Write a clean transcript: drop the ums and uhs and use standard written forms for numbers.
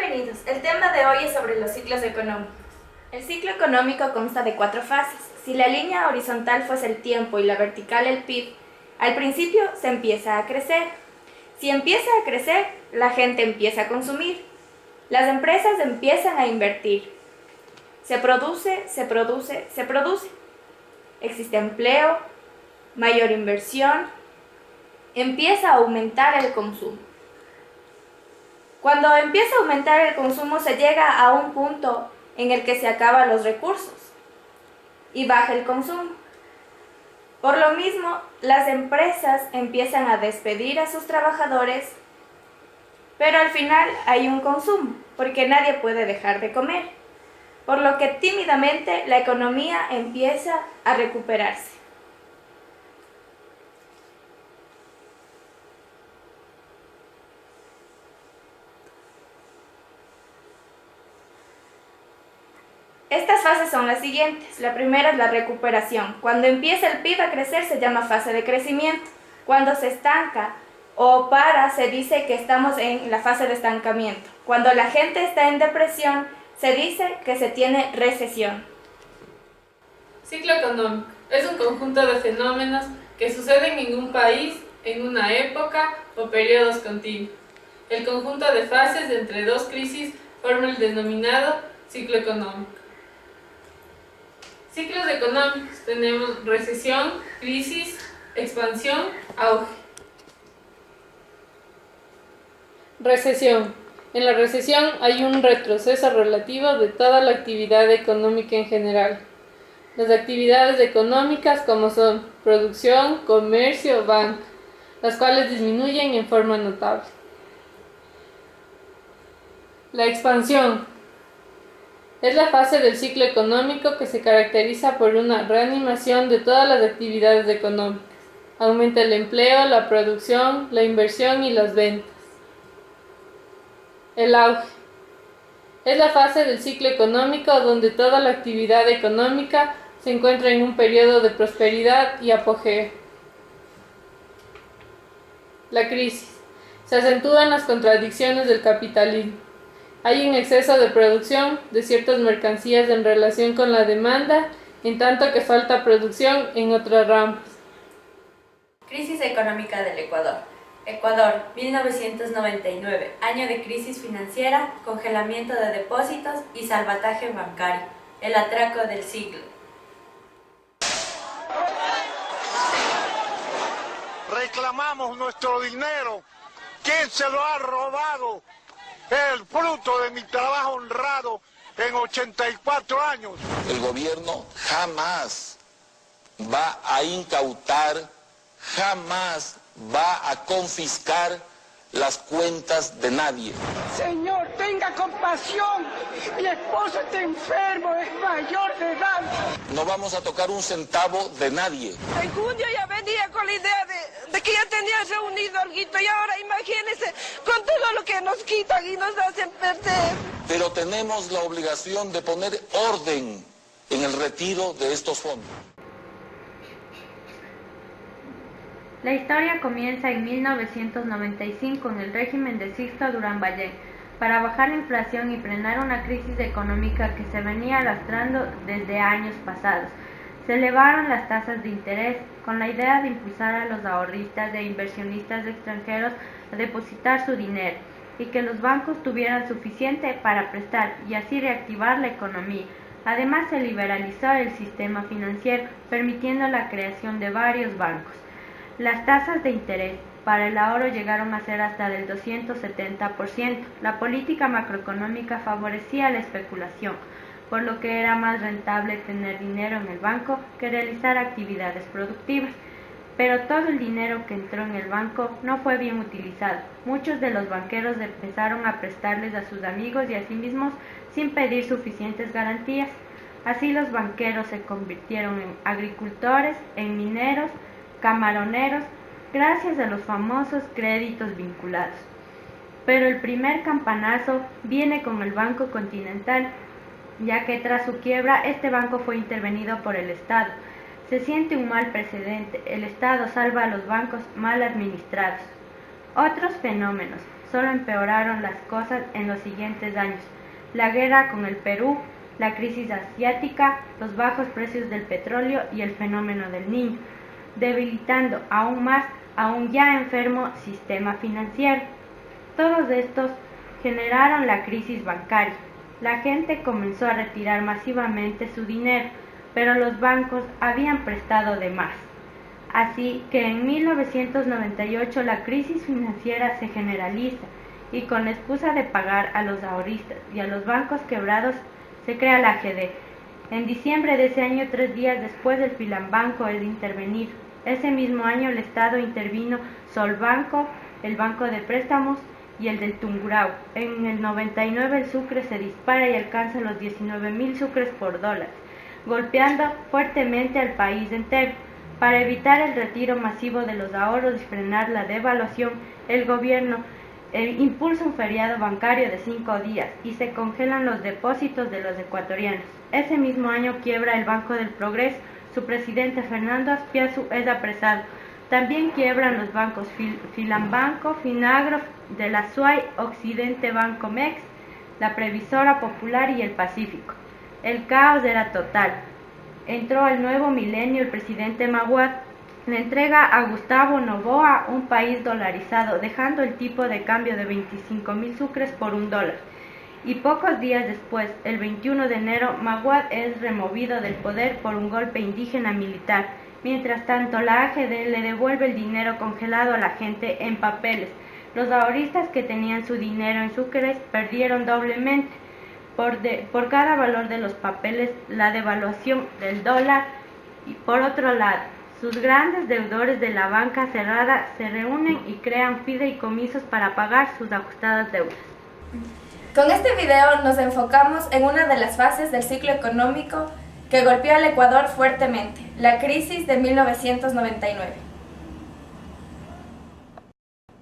Bienvenidos. El tema de hoy es sobre los ciclos económicos. El ciclo económico consta de 4 fases. Si la línea horizontal fuese el tiempo y la vertical el PIB, al principio se empieza a crecer. Si empieza a crecer, la gente empieza a consumir. Las empresas empiezan a invertir. Se produce. Existe empleo, mayor inversión, empieza a aumentar el consumo. Cuando empieza a aumentar el consumo se llega a un punto en el que se acaban los recursos y baja el consumo. Por lo mismo, las empresas empiezan a despedir a sus trabajadores, pero al final hay un consumo, porque nadie puede dejar de comer, por lo que tímidamente la economía empieza a recuperarse. Estas fases son las siguientes. La primera es la recuperación. Cuando empieza el PIB a crecer se llama fase de crecimiento. Cuando se estanca o para se dice que estamos en la fase de estancamiento. Cuando la gente está en depresión se dice que se tiene recesión. Ciclo económico es un conjunto de fenómenos que suceden en un país en una época o periodos continuos. El conjunto de fases entre dos crisis forma el denominado ciclo económico. Ciclos económicos tenemos recesión, crisis, expansión, auge. Recesión. En la recesión hay un retroceso relativo de toda la actividad económica en general. Las actividades económicas como son producción, comercio, banca, las cuales disminuyen en forma notable. La expansión es la fase del ciclo económico que se caracteriza por una reanimación de todas las actividades económicas. Aumenta el empleo, la producción, la inversión y las ventas. El auge es la fase del ciclo económico donde toda la actividad económica se encuentra en un periodo de prosperidad y apogeo. La crisis se acentúan las contradicciones del capitalismo. Hay un exceso de producción de ciertas mercancías en relación con la demanda, en tanto que falta producción en otras ramas. Crisis económica del Ecuador. Ecuador, 1999, año de crisis financiera, congelamiento de depósitos y salvataje bancario, el atraco del siglo. Reclamamos nuestro dinero. ¿Quién se lo ha robado? El fruto de mi trabajo honrado en 84 años. El gobierno jamás va a incautar, jamás va a confiscar las cuentas de nadie. Señor, tenga compasión. Mi esposo está enfermo, es mayor de edad. No vamos a tocar un centavo de nadie. En junio ya venía con la idea de que ya tenía reunido algo y ahora imagínense con todo lo que nos quitan y nos hacen perder. Pero tenemos la obligación de poner orden en el retiro de estos fondos. La historia comienza en 1995 en el régimen de Sixto Durán Ballén para bajar la inflación y frenar una crisis económica que se venía arrastrando desde años pasados. Se elevaron las tasas de interés con la idea de impulsar a los ahorristas e inversionistas extranjeros a depositar su dinero y que los bancos tuvieran suficiente para prestar y así reactivar la economía. Además, se liberalizó el sistema financiero, permitiendo la creación de varios bancos. Las tasas de interés para el ahorro llegaron a ser hasta del 270%. La política macroeconómica favorecía la especulación, por lo que era más rentable tener dinero en el banco que realizar actividades productivas. Pero todo el dinero que entró en el banco no fue bien utilizado. Muchos de los banqueros empezaron a prestarles a sus amigos y a sí mismos sin pedir suficientes garantías. Así los banqueros se convirtieron en agricultores, en mineros, camaroneros, gracias a los famosos créditos vinculados. Pero el primer campanazo viene con el Banco Continental, ya que tras su quiebra este banco fue intervenido por el Estado. Se siente un mal precedente, el Estado salva a los bancos mal administrados. Otros fenómenos solo empeoraron las cosas en los siguientes años. La guerra con el Perú, la crisis asiática, los bajos precios del petróleo y el fenómeno del Niño, debilitando aún más a un ya enfermo sistema financiero. Todos estos generaron la crisis bancaria. La gente comenzó a retirar masivamente su dinero, pero los bancos habían prestado de más. Así que en 1998 la crisis financiera se generaliza y con la excusa de pagar a los ahorristas y a los bancos quebrados se crea la AGD. En diciembre de ese año, 3 días después, el Filambanco es intervenido. Ese mismo año el Estado intervino Solbanco, el Banco de Préstamos y el del Tungurahua. En el 99 el sucre se dispara y alcanza los 19.000 sucres por dólar, golpeando fuertemente al país entero. Para evitar el retiro masivo de los ahorros y frenar la devaluación, el gobierno impulsa un feriado bancario de 5 días y se congelan los depósitos de los ecuatorianos. Ese mismo año quiebra el Banco del Progreso, su presidente Fernando Azpiazu es apresado. También quiebran los bancos Filambanco, Finagro, de la SUAY, Occidente Banco Mex, la Previsora Popular y el Pacífico. El caos era total. Entró el nuevo milenio, el presidente Maguad le entrega a Gustavo Noboa un país dolarizado, dejando el tipo de cambio de 25.000 sucres por $1. Y pocos días después, el 21 de enero, Maguad es removido del poder por un golpe indígena militar. Mientras tanto, la AGD le devuelve el dinero congelado a la gente en papeles. Los ahorristas que tenían su dinero en sucres perdieron doblemente. Por cada valor de los papeles, la devaluación del dólar, y por otro lado, sus grandes deudores de la banca cerrada se reúnen y crean fideicomisos para pagar sus ajustadas deudas. Con este video nos enfocamos en una de las fases del ciclo económico que golpeó al Ecuador fuertemente, la crisis de 1999.